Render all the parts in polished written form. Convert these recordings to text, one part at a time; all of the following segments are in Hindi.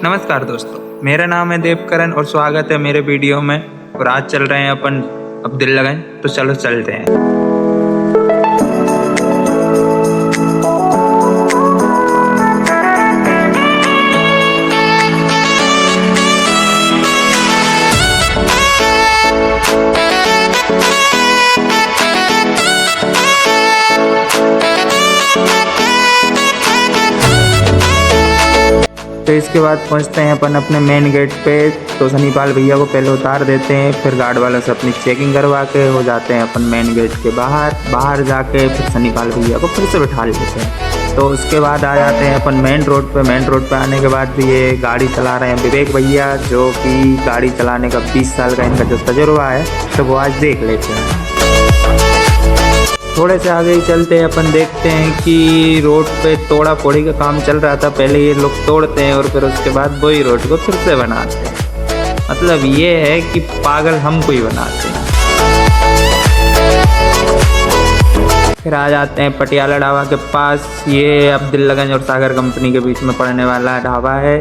नमस्कार दोस्तों, मेरा नाम है देवकरण और स्वागत है मेरे वीडियो में। और आज चल रहे हैं अपन अब्दुल्लागंज, तो चलो चलते हैं। तो इसके बाद पहुंचते हैं अपन अपने मेन गेट पे। तो सनीपाल भैया को पहले उतार देते हैं, फिर गार्ड वालों से अपनी चेकिंग करवा के हो जाते हैं अपन मेन गेट के बाहर जाके फिर सनीपाल भैया को फिर से बिठा लेते हैं। तो उसके बाद आ जाते हैं अपन मेन रोड पे आने के बाद भी ये गाड़ी चला रहे हैं विवेक भैया, जो कि गाड़ी चलाने का 20 साल का इनका जो तजुर्बा है, तो वो आज देख लेते हैं। थोड़े से आगे ही चलते हैं, अपन देखते हैं कि रोड पे तोड़ा फोड़ी का काम चल रहा था। पहले ये लोग तोड़ते हैं और फिर उसके बाद वही रोड को फिर से बनाते हैं। मतलब ये है कि पागल हमको ही बनाते हैं। फिर आ जाते हैं पटियाला ढाबा के पास। ये अब्दुल्लागंज और सागर कंपनी के बीच में पड़ने वाला ढाबा है।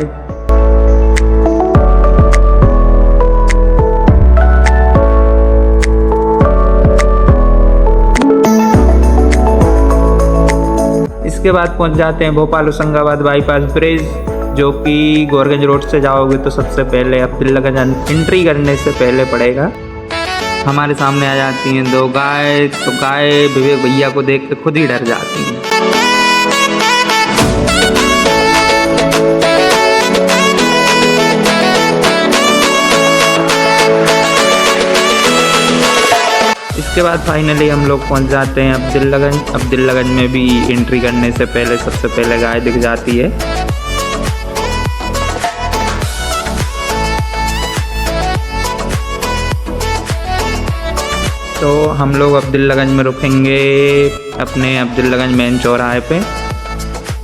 इसके बाद पहुंच जाते हैं भोपाल होशंगाबाद बाईपास ब्रिज, जो कि गोरगंज रोड से जाओगे तो सबसे पहले अब्दुल्लागंज एंट्री करने से पहले पड़ेगा। हमारे सामने आ जाती हैं दो गाय। तो गाय विवेक भैया को देख के खुद ही डर जाती हैं। इसके बाद फाइनली हम लोग पहुंच जाते हैं अब्दुल्लागंज में भी एंट्री करने से पहले सबसे पहले गाय दिख जाती है। तो हम लोग अब्दुल्लागंज में रुकेंगे अपने अब्दुल्लागंज मेन चौराहे पे।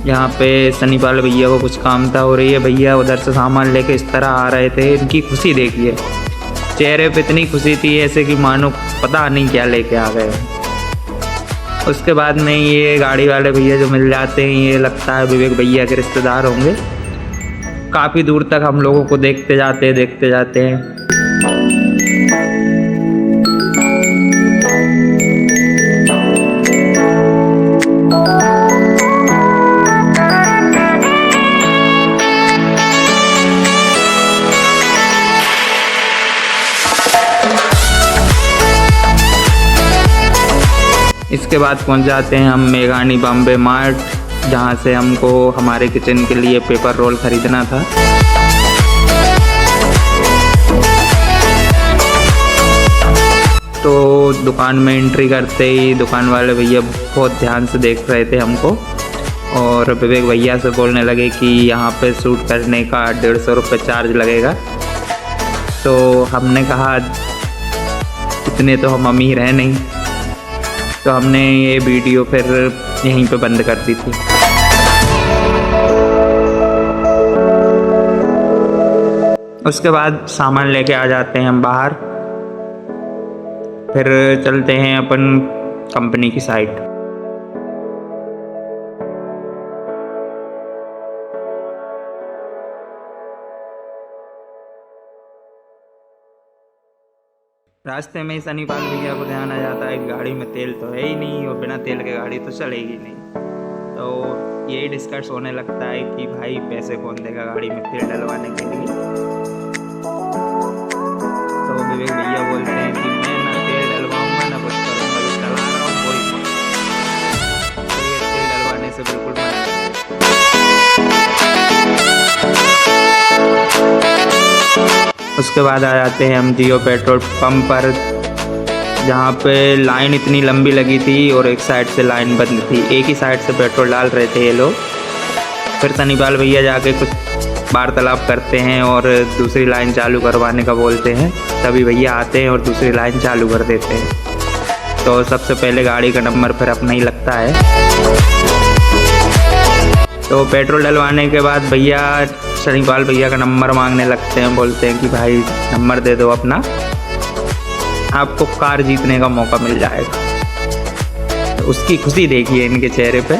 यहाँ पे सनीपाल भैया को कुछ काम था और ये भैया उधर से सामान लेके इस तरह आ रहे थे। इनकी खुशी देखिए, चेहरे पे इतनी खुशी थी ऐसे कि मानो पता नहीं क्या लेके आ गए। उसके बाद में ये गाड़ी वाले भैया जो मिल जाते हैं, ये लगता है विवेक भैया के रिश्तेदार होंगे। काफ़ी दूर तक हम लोगों को देखते जाते हैं। इसके बाद पहुंच जाते हैं हम मेघानी बॉम्बे मार्ट, जहां से हमको हमारे किचन के लिए पेपर रोल खरीदना था। तो दुकान में एंट्री करते ही दुकान वाले भैया बहुत ध्यान से देख रहे थे हमको और विवेक भैया से बोलने लगे कि यहाँ पे शूट करने का 150 रुपये चार्ज लगेगा। तो हमने कहा इतने तो हम अमीर हैं नहीं, तो हमने ये वीडियो फिर यहीं पे बंद कर दी थी। उसके बाद सामान लेके आ जाते हैं हम बाहर, फिर चलते हैं अपन कंपनी की साइड। रास्ते में ही सनीपाल भैया को ध्यान आ जाता है कि गाड़ी में तेल तो है ही नहीं और बिना तेल के गाड़ी तो चलेगी नहीं। तो यही डिस्कस होने लगता है कि भाई पैसे कौन देगा गाड़ी में तेल डलवाने के लिए। तो विवेक भैया बोलते हैं कि मैं ना तेल डलवाऊंगा ना कुछ करूँगा, जो चला रहा हूँ वही तो ये तेल डलवाने से बिल्कुल मना कर। उसके बाद आ जाते हैं हम जियो पेट्रोल पंप पर, जहाँ पे लाइन इतनी लंबी लगी थी और एक साइड से लाइन बंद थी। एक ही साइड से पेट्रोल डाल रहे थे ये लोग। फिर सनीपाल भैया जाके कुछ वार्तालाप करते हैं और दूसरी लाइन चालू करवाने का बोलते हैं। तभी भैया आते हैं और दूसरी लाइन चालू कर देते हैं। तो सबसे पहले गाड़ी का नंबर फिर अपना ही लगता है। तो पेट्रोल डलवाने के बाद भैया सनीपाल भैया का नंबर मांगने लगते हैं। बोलते हैं कि भाई नंबर दे दो अपना, आपको कार जीतने का मौका मिल जाएगा। तो उसकी खुशी देखिए इनके चेहरे पे।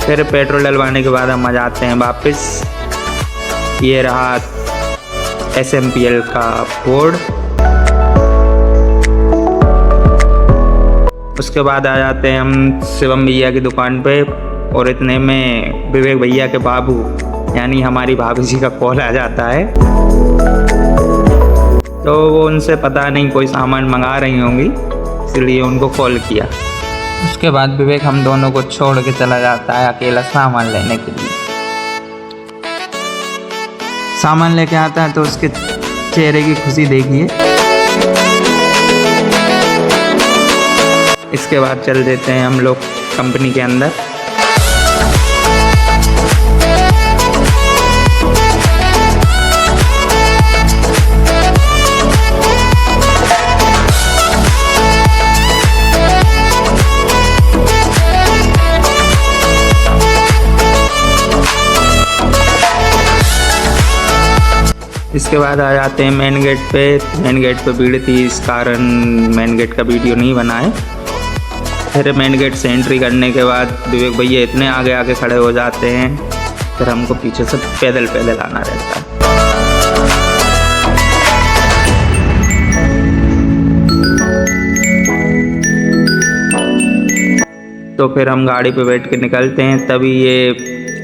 फिर पेट्रोल डलवाने के बाद हम आ जाते हैं वापस। ये रहा SMPL का बोर्ड। उसके बाद आ जाते हैं हम शिवम भैया की दुकान पे, और इतने में विवेक भैया के बाबू यानी हमारी भाभी जी का कॉल आ जाता है। तो वो उनसे पता नहीं कोई सामान मंगा रही होंगी, इसलिए उनको कॉल किया। उसके बाद विवेक हम दोनों को छोड़ के चला जाता है अकेला सामान लेने के लिए। सामान लेके आता है तो उसके चेहरे की खुशी देखिए। इसके बाद चल देते हैं हम लोग कंपनी के अंदर। इसके बाद आ जाते हैं मेन गेट पे। मेन गेट पे भीड़ थी, इस कारण मेन गेट का वीडियो नहीं बना है। फिर मेन गेट से एंट्री करने के बाद विवेक भैया इतने आगे आगे खड़े हो जाते हैं, फिर हमको पीछे से पैदल पैदल आना रहता है। तो फिर हम गाड़ी पे बैठ के निकलते हैं, तभी ये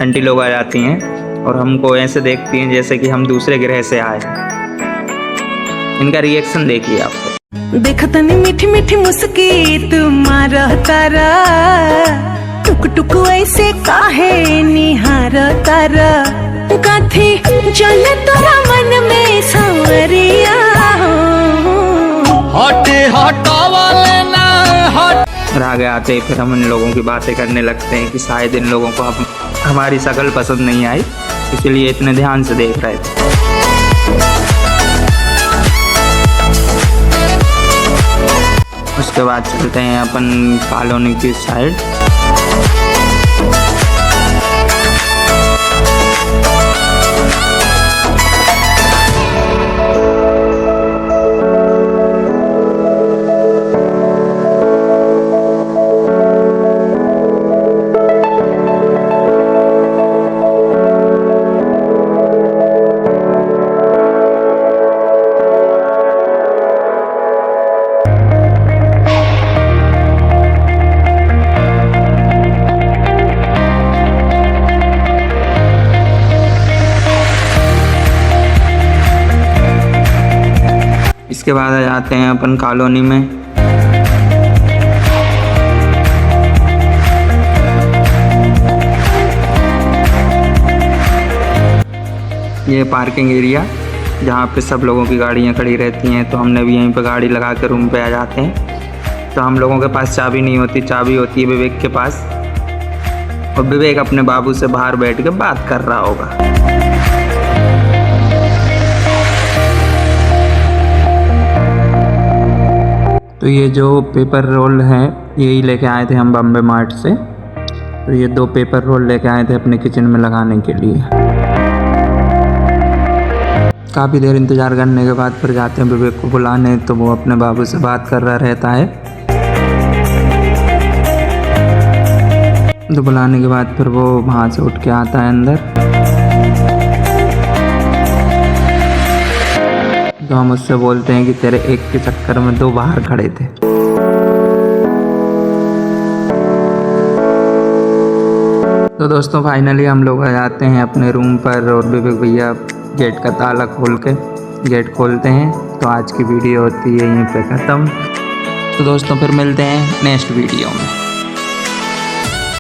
आंटी लोग आ जाती हैं और हमको ऐसे देखती हैं जैसे कि हम दूसरे ग्रह से आए। इनका रिएक्शन देखिए आप। देखतनी मीठी मीठी मुस्की तुम्हारा तारा, टुक टुक ऐसे काहे निहार तारा, काथी चल तोरा मन में सांवरिया। हटे हटावा लेना हट। और आगे आते ही फिर हम इन लोगों की बातें करने लगते हैं कि शायद इन लोगों को हमारी शक्ल पसंद नहीं आई, इसलिए इतने ध्यान से देख रहे थे। उसके बाद चलते हैं अपन कॉलोनी की साइड। इसके बाद आ जाते हैं अपन कॉलोनी में। ये पार्किंग एरिया जहाँ पे सब लोगों की गाड़ियाँ खड़ी रहती हैं, तो हमने भी यहीं पे गाड़ी लगा के रूम पे आ जाते हैं। तो हम लोगों के पास चाबी नहीं होती, चाबी होती है विवेक के पास, और विवेक अपने बाबू से बाहर बैठ के बात कर रहा होगा। तो ये जो पेपर रोल है यही लेके आए थे हम बॉम्बे मार्ट से। तो ये 2 पेपर रोल लेके आए थे अपने किचन में लगाने के लिए। काफ़ी देर इंतज़ार करने के बाद फिर जाते हैं विवेक को बुलाने, तो वो अपने बाबू से बात कर रहा रहता है। तो बुलाने के बाद फिर वो वहाँ से उठ के आता है अंदर। तो हम उससे बोलते हैं कि तेरे एक के चक्कर में 2 बाहर खड़े थे। तो दोस्तों फाइनली हम लोग आ जाते हैं अपने रूम पर, और विवेक भैया गेट का ताला खोल के गेट खोलते हैं। तो आज की वीडियो होती है यहीं पे ख़त्म। तो दोस्तों फिर मिलते हैं नेक्स्ट वीडियो में।